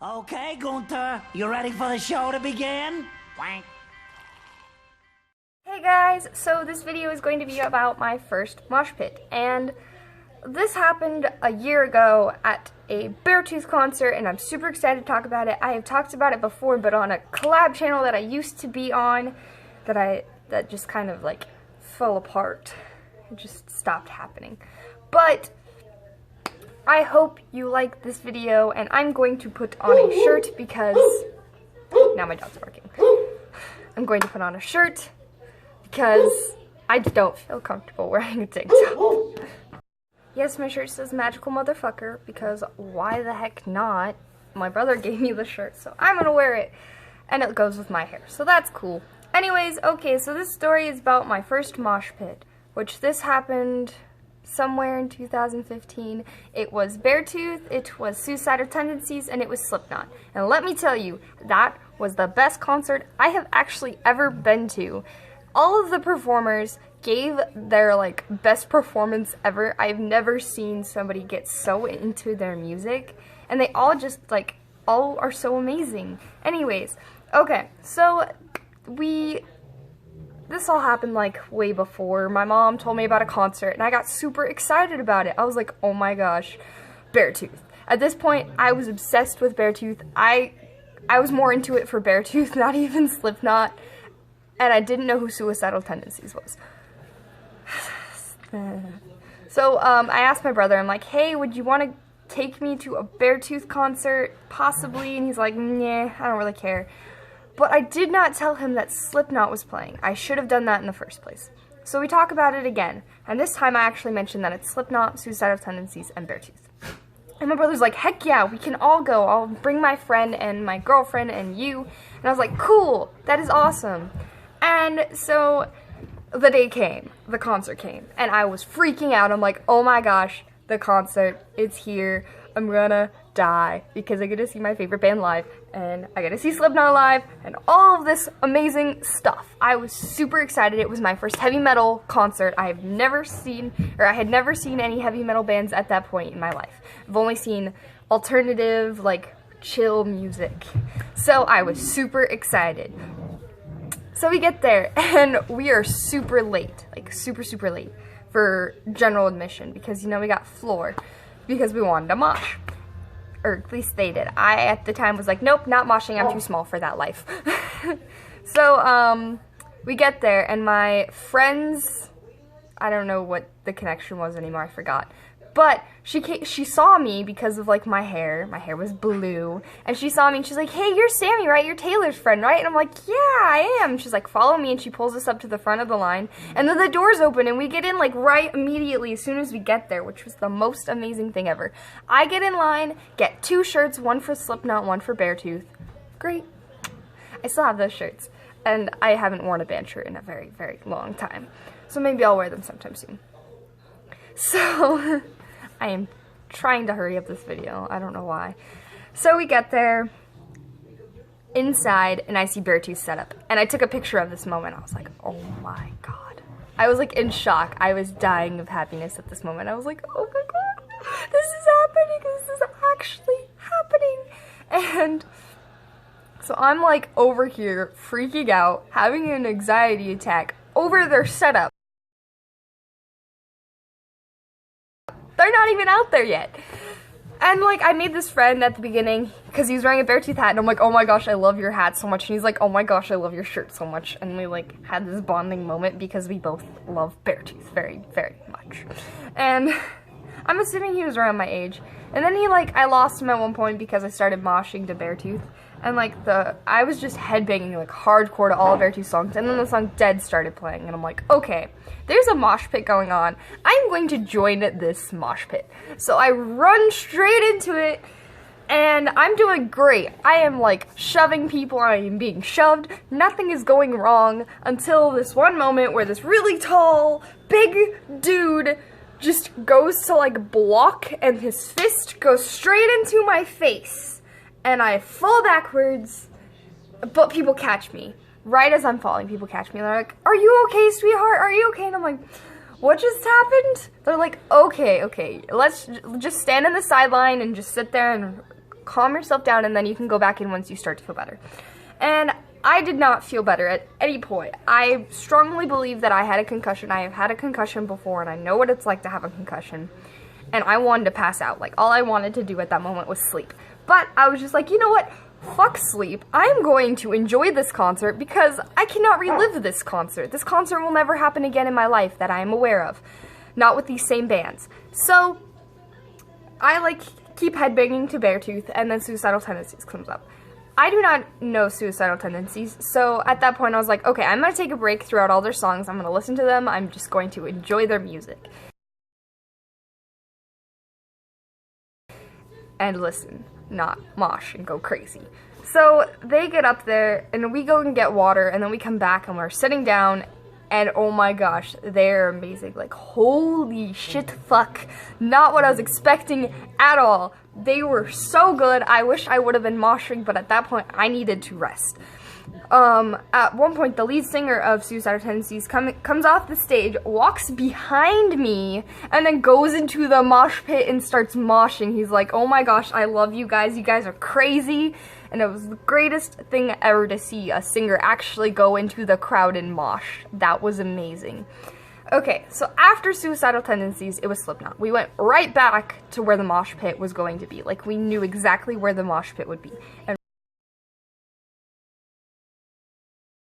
Okay, Gunther, you ready for the show to begin? Wank. Hey guys, so this video is going to be about my first mosh pit, and this happened a year ago at a Beartooth concert, and I'm super excited to talk about it. I have talked about it before, but on a collab channel that I used to be on, that just kind of like fell apart. It just stopped happening. But I hope you like this video, and I'm going to put on a shirt because now my dog's barking. I'm going to put on a shirt because I don't feel comfortable wearing a tank top. Yes, my shirt says magical motherfucker because why the heck not? My brother gave me the shirt, so I'm gonna wear it, and it goes with my hair, so that's cool. Anyways, okay, so this story is about my first mosh pit, which this happened somewhere in 2015. It was Beartooth, it was Suicidal Tendencies, and it was Slipknot. And let me tell you, that was the best concert I have actually ever been to. All of the performers gave their like best performance ever. I've never seen somebody get so into their music, and they all just like all are so amazing. Anyways, okay, so this all happened like way before. My mom told me about a concert and I got super excited about it. I was like, oh my gosh, Beartooth. At this point, I was obsessed with Beartooth. I was more into it for Beartooth, not even Slipknot, and I didn't know who Suicidal Tendencies was. So I asked my brother, I'm like, hey, would you want to take me to a Beartooth concert, possibly? And he's like, nah, I don't really care. But I did not tell him that Slipknot was playing. I should have done that in the first place. So we talk about it again, and this time I actually mentioned that it's Slipknot, Suicidal Tendencies, and Beartooth. And my brother's like, heck yeah, we can all go. I'll bring my friend and my girlfriend and you. And I was like, cool, that is awesome. And so the day came, the concert came, and I was freaking out. I'm like, oh my gosh, the concert, it's here. I'm gonna die because I get to see my favorite band live, and I get to see Slipknot live, and all of this amazing stuff. I was super excited. It was my first heavy metal concert. I had never seen any heavy metal bands at that point in my life. I've only seen alternative, like, chill music. So I was super excited. So we get there, and we are super late, like super late for general admission because, you know, we got floor because we wanted to mosh. Or at least they did. I, at the time, was like, nope, not moshing, I'm too small for that life. So, we get there, and my friends, I don't know what the connection was anymore, I forgot. But she saw me because of, like, my hair. My hair was blue. And she saw me, and she's like, hey, you're Sammy, right? You're Taylor's friend, right? And I'm like, yeah, I am. She's like, follow me, and she pulls us up to the front of the line. And then the doors open, and we get in, like, right immediately as soon as we get there, which was the most amazing thing ever. I get in line, get 2 shirts, one for Slipknot, one for Beartooth. Great. I still have those shirts. And I haven't worn a band shirt in a very, very long time. So maybe I'll wear them sometime soon. So I am trying to hurry up this video. I don't know why. So we get there inside, and I see Beartooth set up. And I took a picture of this moment. I was like, oh my god. I was like in shock. I was dying of happiness at this moment. I was like, oh my god, this is happening. This is actually happening. And so I'm like over here freaking out, having an anxiety attack over their setup. They're not even out there yet. And like, I made this friend at the beginning because he was wearing a Beartooth hat, and I'm like, oh my gosh, I love your hat so much. And he's like, oh my gosh, I love your shirt so much. And we like had this bonding moment because we both love Beartooth very, very much. And I'm assuming he was around my age. And then I lost him at one point because I started moshing to Beartooth. And like I was just headbanging like hardcore to all Beartooth songs, and then the song Dead started playing, and I'm like, okay, there's a mosh pit going on. I'm going to join this mosh pit. So I run straight into it, and I'm doing great. I am like shoving people, I am being shoved, nothing is going wrong until this one moment where this really tall, big dude just goes to like block, and his fist goes straight into my face. And I fall backwards, but people catch me. Right as I'm falling, people catch me. They're like, are you okay, sweetheart? Are you okay? And I'm like, what just happened? They're like, okay, let's just stand in the sideline and just sit there and calm yourself down, and then you can go back in once you start to feel better. And I did not feel better at any point. I strongly believe that I had a concussion. I have had a concussion before, and I know what it's like to have a concussion. And I wanted to pass out. Like, all I wanted to do at that moment was sleep. But I was just like, you know what? Fuck sleep. I'm going to enjoy this concert because I cannot relive this concert. This concert will never happen again in my life that I am aware of. Not with these same bands. So, I, like, keep headbanging to Beartooth, and then Suicidal Tendencies comes up. I do not know Suicidal Tendencies, so at that point I was like, okay, I'm going to take a break throughout all their songs. I'm going to listen to them. I'm just going to enjoy their music. And listen, not mosh and go crazy. So they get up there, and we go and get water, and then we come back, and we're sitting down, and oh my gosh, they're amazing. Like, holy shit, fuck. Not what I was expecting at all. They were so good. I wish I would have been moshing, but at that point, I needed to rest. At one point, the lead singer of Suicidal Tendencies comes off the stage, walks behind me, and then goes into the mosh pit and starts moshing. He's like, oh my gosh, I love you guys. You guys are crazy. And it was the greatest thing ever to see a singer actually go into the crowd and mosh. That was amazing. Okay, so after Suicidal Tendencies, it was Slipknot. We went right back to where the mosh pit was going to be. Like, we knew exactly where the mosh pit would be. And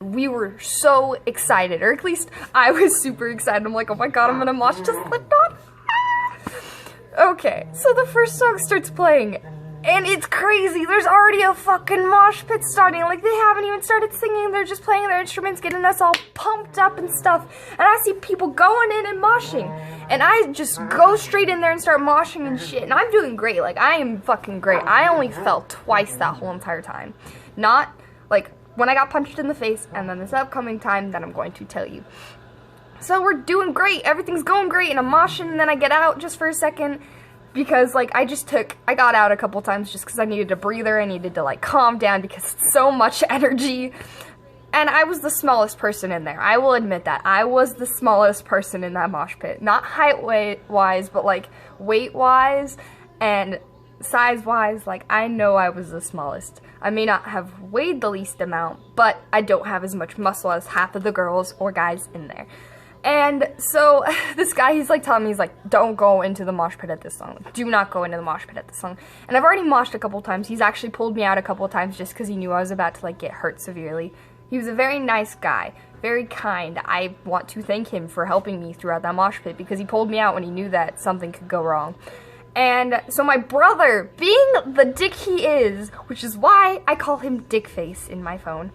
we were so excited, or at least I was super excited. I'm like, oh my god, I'm gonna mosh to Slipknot. Okay, so the first song starts playing. And it's crazy. There's already a fucking mosh pit starting. Like, they haven't even started singing. They're just playing their instruments, getting us all pumped up and stuff. And I see people going in and moshing. And I just go straight in there and start moshing and shit. And I'm doing great. Like, I am fucking great. I only fell twice that whole entire time. Not, like, when I got punched in the face, and then this upcoming time that I'm going to tell you. So we're doing great. Everything's going great. And I'm moshing, and then I get out just for a second. Because, like, I got out a couple times just because I needed a breather. I needed to, like, calm down because it's so much energy. And I was the smallest person in there. I will admit that. I was the smallest person in that mosh pit. Not height-wise, but, like, weight-wise and size-wise. Like, I know I was the smallest. I may not have weighed the least amount, but I don't have as much muscle as half of the girls or guys in there. And so this guy, he's like telling me, he's like, don't go into the mosh pit at this song. Like, do not go into the mosh pit at this song. And I've already moshed a couple times. He's actually pulled me out a couple times just because he knew I was about to, like, get hurt severely. He was a very nice guy, very kind. I want to thank him for helping me throughout that mosh pit because he pulled me out when he knew that something could go wrong. And so my brother, being the dick he is, which is why I call him Dickface in my phone,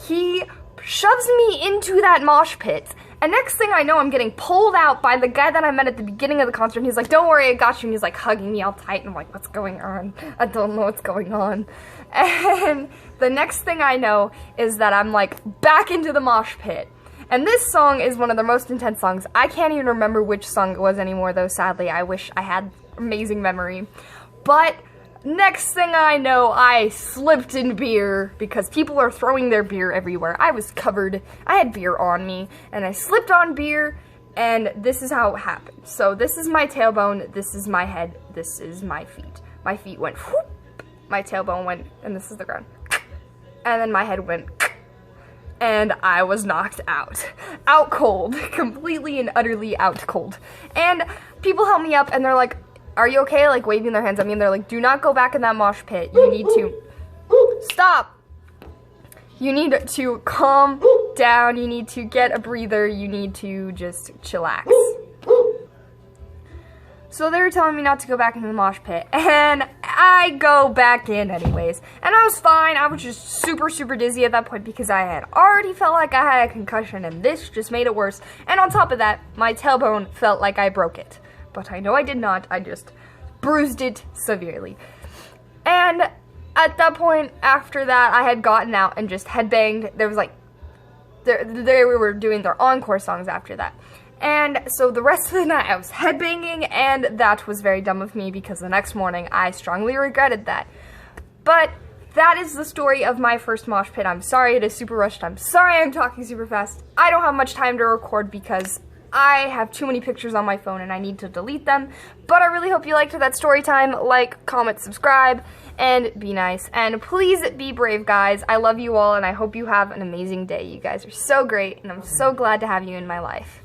he shoves me into that mosh pit. And next thing I know, I'm getting pulled out by the guy that I met at the beginning of the concert. And he's like, don't worry, I got you. And he's like hugging me all tight. And I'm like, what's going on? I don't know what's going on. And the next thing I know is that I'm like back into the mosh pit. And this song is one of their most intense songs. I can't even remember which song it was anymore, though, sadly. I wish I had amazing memory. But next thing I know, I slipped in beer because people are throwing their beer everywhere. I was covered. I had beer on me, and I slipped on beer, and this is how it happened. So this is my tailbone, this is my head, this is my feet. My feet went whoop, my tailbone went, and this is the ground. And then my head went, and I was knocked out. Out cold. Completely and utterly out cold. And people help me up, and they're like, are you okay? Like, waving their hands at me, and they're like, do not go back in that mosh pit. You need to stop. You need to calm down. You need to get a breather. You need to just chillax. So they were telling me not to go back into the mosh pit, and I go back in anyways. And I was fine. I was just super, super dizzy at that point because I had already felt like I had a concussion, and this just made it worse. And on top of that, my tailbone felt like I broke it. But I know I did not. I just bruised it severely. And at that point, after that, I had gotten out and just headbanged. There was like, they were doing their encore songs after that. And so the rest of the night, I was headbanging, and that was very dumb of me because the next morning, I strongly regretted that. But that is the story of my first mosh pit. I'm sorry it is super rushed. I'm sorry I'm talking super fast. I don't have much time to record because I have too many pictures on my phone and I need to delete them. But I really hope you liked that story time. Like, comment, subscribe, and be nice. And please be brave, guys. I love you all, and I hope you have an amazing day. You guys are so great, and I'm so glad to have you in my life.